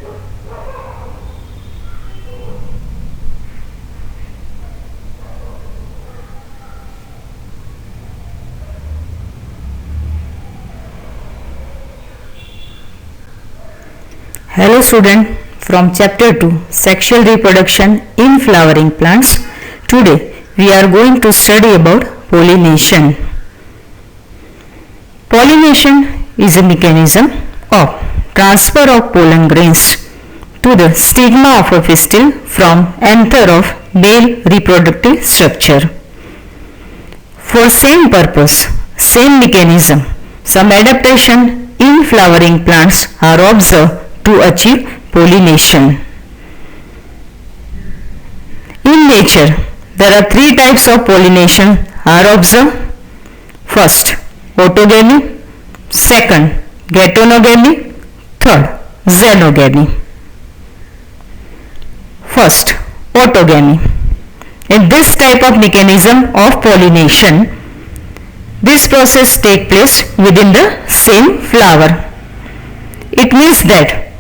Hello student, from chapter 2 Sexual Reproduction in Flowering Plants. Today we are going to study about pollination. Pollination is a mechanism of transfer of pollen grains to the stigma of a pistil from anther of male reproductive structure. For same purpose, same mechanism, some adaptation in flowering plants are observed to achieve pollination. In nature, there are three types of pollination are observed. First, autogamy. Second, geitonogamy. Third, xenogamy. First, autogamy. In this type of mechanism of pollination, this process takes place within the same flower. It means that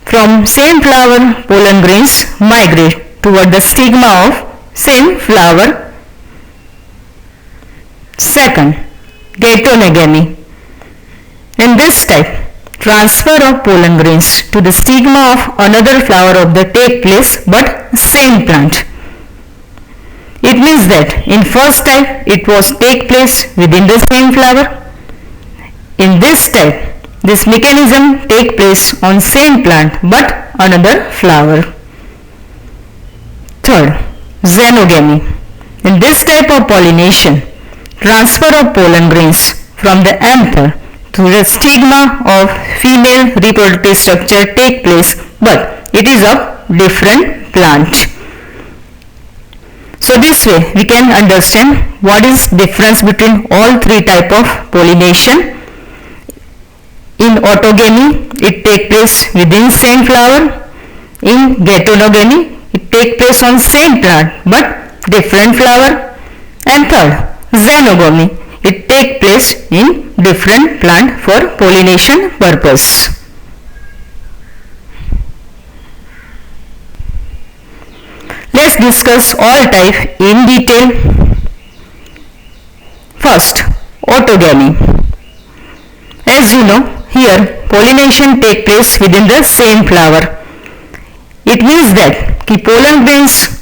from same flower, pollen grains migrate toward the stigma of same flower. Second, geitonogamy. In this type, transfer of pollen grains to the stigma of another flower of the take place but same plant. It means that in first type it was take place within the same flower. In this type, this mechanism take place on same plant but another flower. Third, xenogamy. In this type of pollination, transfer of pollen grains from the anther to the stigma of female reproductive structure take place, but it is of different plant. So this way we can understand what is difference between all three type of pollination. In autogamy, it takes place within same flower. In geitonogamy, it takes place on same plant but different flower. And third, xenogamy, it takes place in different plant for pollination purpose. Let's discuss all type in detail. First, autogamy. As you know, here pollination takes place within the same flower. It means that pollen grains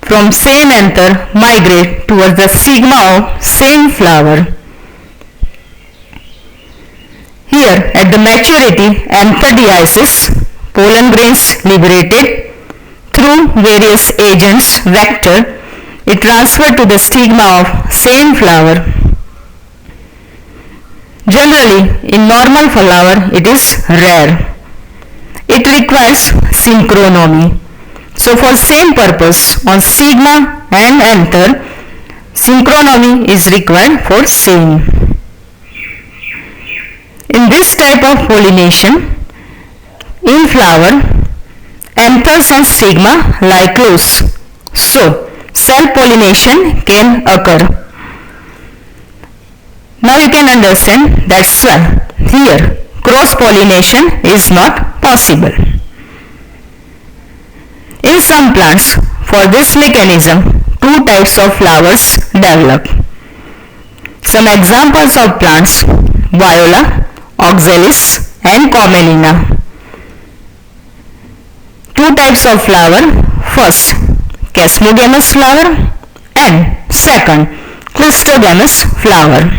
from same anther migrate towards the stigma of same flower. Here at the maturity anther dehisces, pollen grains liberated through various agents vector, it transferred to the stigma of same flower. Generally, in normal flower, it is rare. It requires synchronomy. So for same purpose, on stigma and anther, synchronomy is required for same. In this type of pollination, in flower, anthers and stigma lie close. So self-pollination can occur. Now you can understand that's why here cross-pollination is not possible. In some plants, for this mechanism, two types of flowers develop. Some examples of plants, Viola, Oxalis and Commelina. Two types of flower, first Chasmogamous flower and second Clistogamous flower.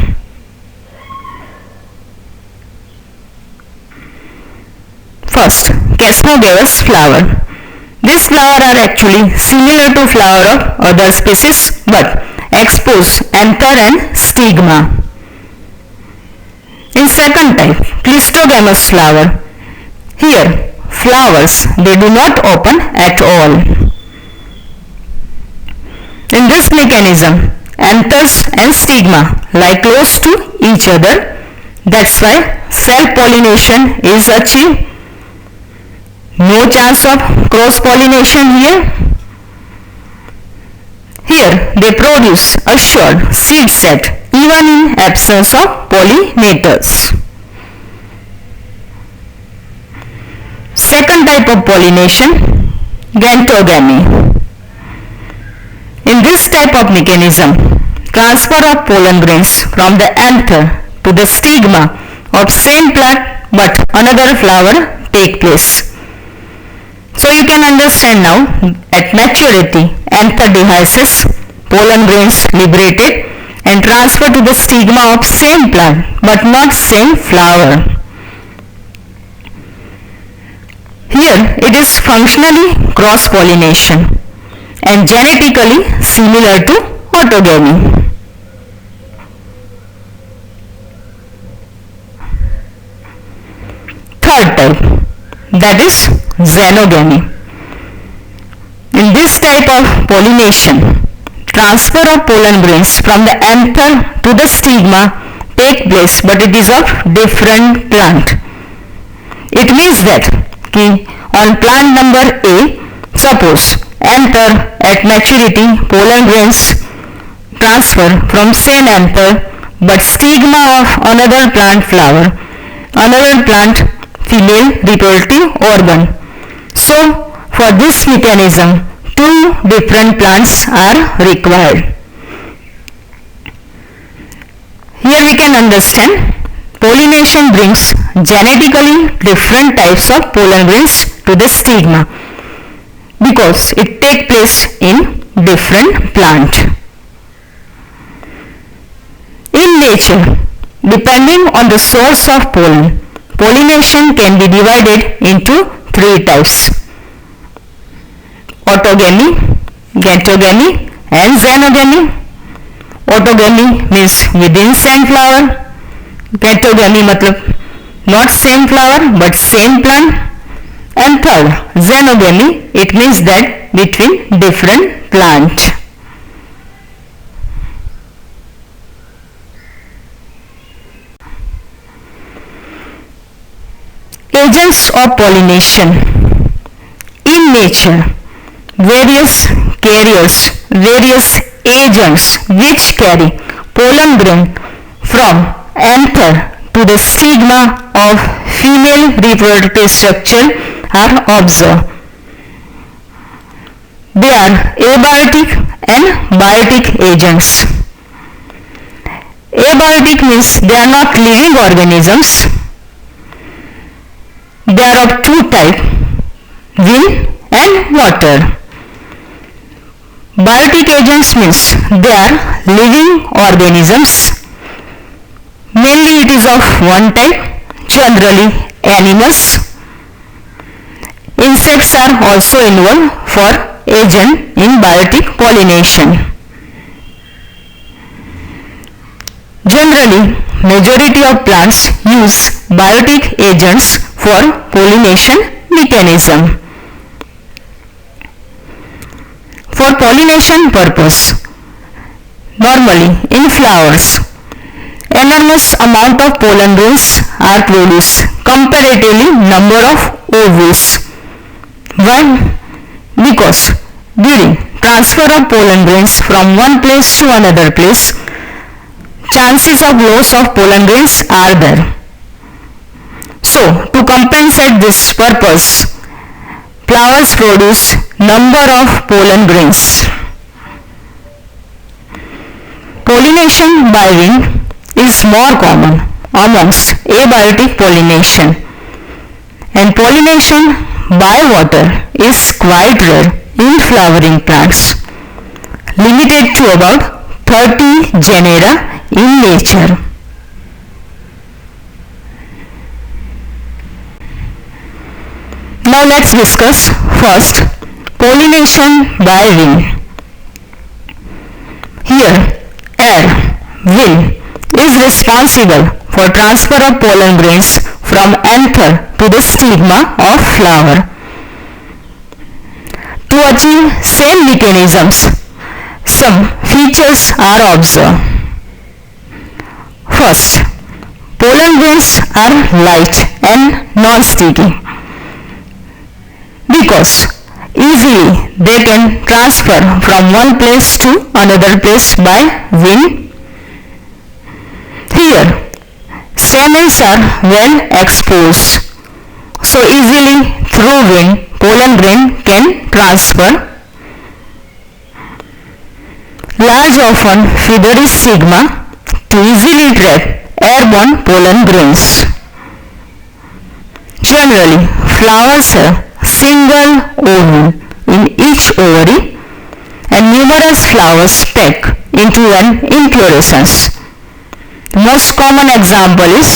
First, Chasmogamous flower. These flowers are actually similar to flower of other species but expose anther and stigma. In second type, Clistogamous flower. Here, flowers they do not open at all. In this mechanism, anthers and stigma lie close to each other. That's why self-pollination is achieved. No chance of cross-pollination here. Here they produce assured seed set even in absence of pollinators. Second type of pollination, gantogamy. In this type of mechanism, transfer of pollen grains from the anther to the stigma of same plant but another flower take place. So you can understand now, at maturity, anther dehisces, pollen grains liberated and transferred to the stigma of same plant but not same flower. Here it is functionally cross-pollination and genetically similar to autogamy. Third type, that is xenogamy. In this type of pollination, transfer of pollen grains from the anther to the stigma take place, but it is of different plant. It means that on plant number A, suppose anther at maturity pollen grains transfer from same anther but stigma of another plant flower, another plant female reproductive organ. So for this mechanism, two different plants are required. Here we can understand, pollination brings genetically different types of pollen grains to the stigma because it takes place in different plant. In nature, depending on the source of pollen, pollination can be divided into three types: autogamy, gantogamy and xenogamy. Autogamy means within same flower, gantogamy मतलब not same flower but same plant, and third, xenogamy, it means that between different plant. Agents of pollination. In nature, various carriers, various agents which carry pollen grain from anther to the stigma of female reproductive structure are observed. They are abiotic and biotic agents. Abiotic means they are not living organisms. They are of two types, wind and water. Biotic agents means they are living organisms. Mainly it is of one type, generally animals. Insects are also involved for agent in biotic pollination. Generally, majority of plants use biotic agents for pollination mechanism. For pollination purpose, normally in flowers, enormous amount of pollen grains are produced, comparatively number of ovules. Why? Because during transfer of pollen grains from one place to another place, chances of loss of pollen grains are there. So, to compensate this purpose, flowers produce number of pollen grains. Pollination by wind is more common amongst abiotic pollination, and pollination by water is quite rare in flowering plants, limited to about 30 genera in nature. Now let's discuss first pollination by wind. Here, air, wind, is responsible for transfer of pollen grains from anther to the stigma of flower. To achieve same mechanisms, some features are observed. First, pollen grains are light and non-sticky because easily they can transfer from one place to another place by wind. Here, stamens are well exposed, so easily through wind, pollen grain can transfer large, often feathery stigma to easily trap airborne pollen grains. Generally, flowers have single ovule in each ovary and numerous flowers pack into an inflorescence. The most common example is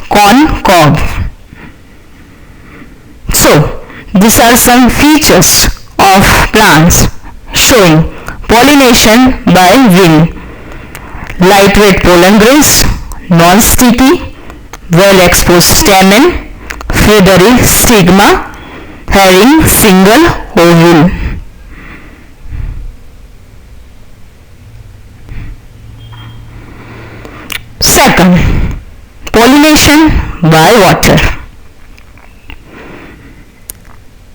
corn cob. So, these are some features of plants showing pollination by wind: lightweight pollen grains, non-sticky, well-exposed stamen, feathery stigma, having single ovule. Second, pollination by water.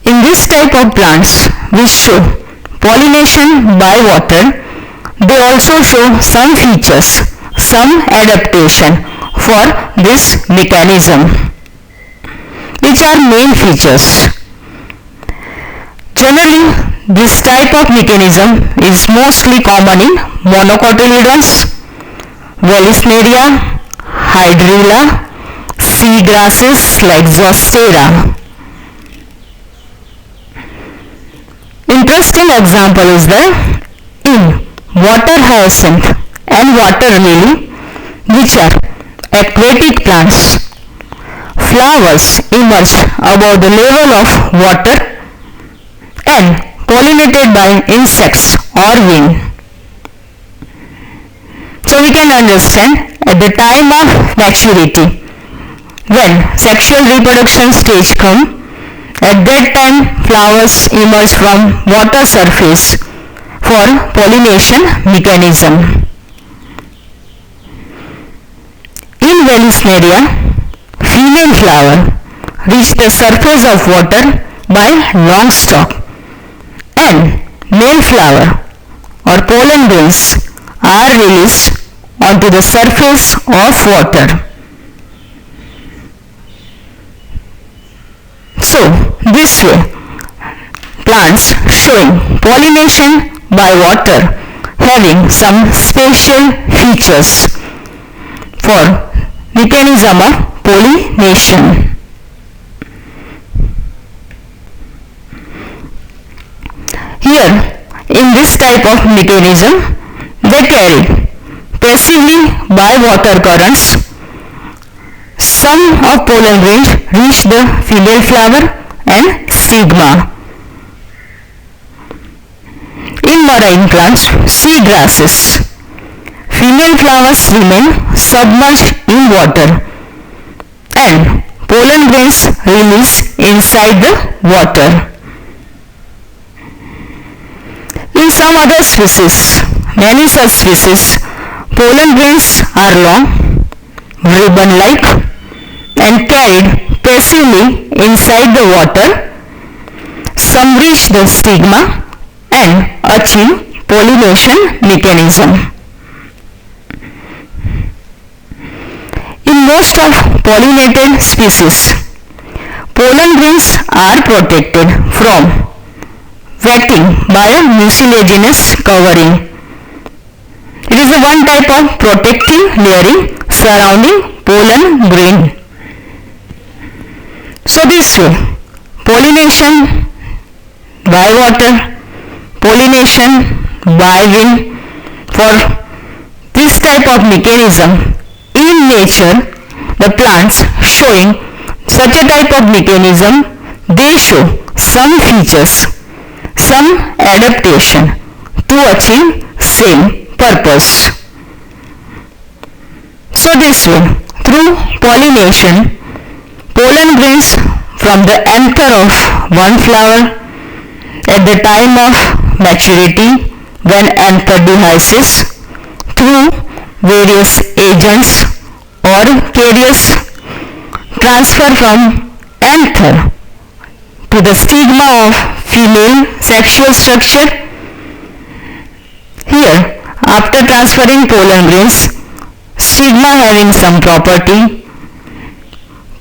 In this type of plants which show pollination by water, they also show some features, some adaptation for this mechanism. Which are main features? Generally, this type of mechanism is mostly common in monocotyledons, Vallisneria, Hydrilla, sea grasses like Zostera. Interesting example is the in water hyacinth and water lily, which are aquatic plants. Flowers emerge above the level of water and pollinated by insects or wind. So we can understand at the time of maturity, when sexual reproduction stage come, at that time flowers emerge from water surface for pollination mechanism. In Vallisneria, female flower reach the surface of water by long stalk, and male flower or pollen grains are released onto the surface of water. So, this way, plants showing pollination by water having some special features for mechanism of pollination. Here, in this type of mechanism, they carry passively by water currents. Some of pollen grains reach the female flower and stigma. In marine plants, sea grasses, female flowers remain submerged in water and pollen grains release inside the water. In some other species, many such species, pollen grains are long, ribbon-like, and carried passively inside the water. Some reach the stigma and achieve pollination mechanism. In most of pollinated species, pollen grains are protected from wetting by a mucilaginous covering. It is a one type of protective layering surrounding pollen grain. So this way, pollination by water, pollination by wind, for this type of mechanism in nature, the plants showing such a type of mechanism, they show some features, some adaptation to achieve same purpose. So this way, through pollination, pollen grains from the anther of one flower at the time of maturity when anther dehisces through various agents or carriers transfer from anther to the stigma of female sexual structure. Here, after transferring pollen grains, stigma having some property,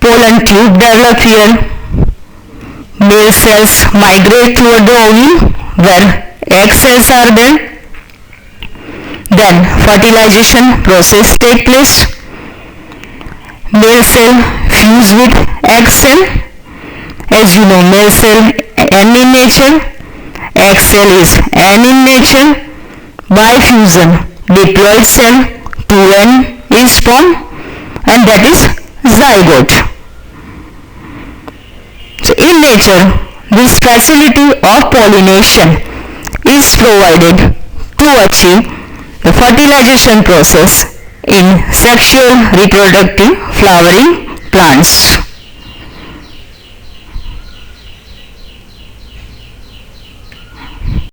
pollen tube develop here, male male cells migrate toward the ovule where egg cells are there. Then fertilization process take place. Male cell fuse with egg cell. As you know, male cell N in nature, egg cell is N in nature. By fusion, diploid cell 2N is formed, and that is zygote. So in nature, this facility of pollination is provided to achieve the fertilization process in sexual reproductive flowering plants.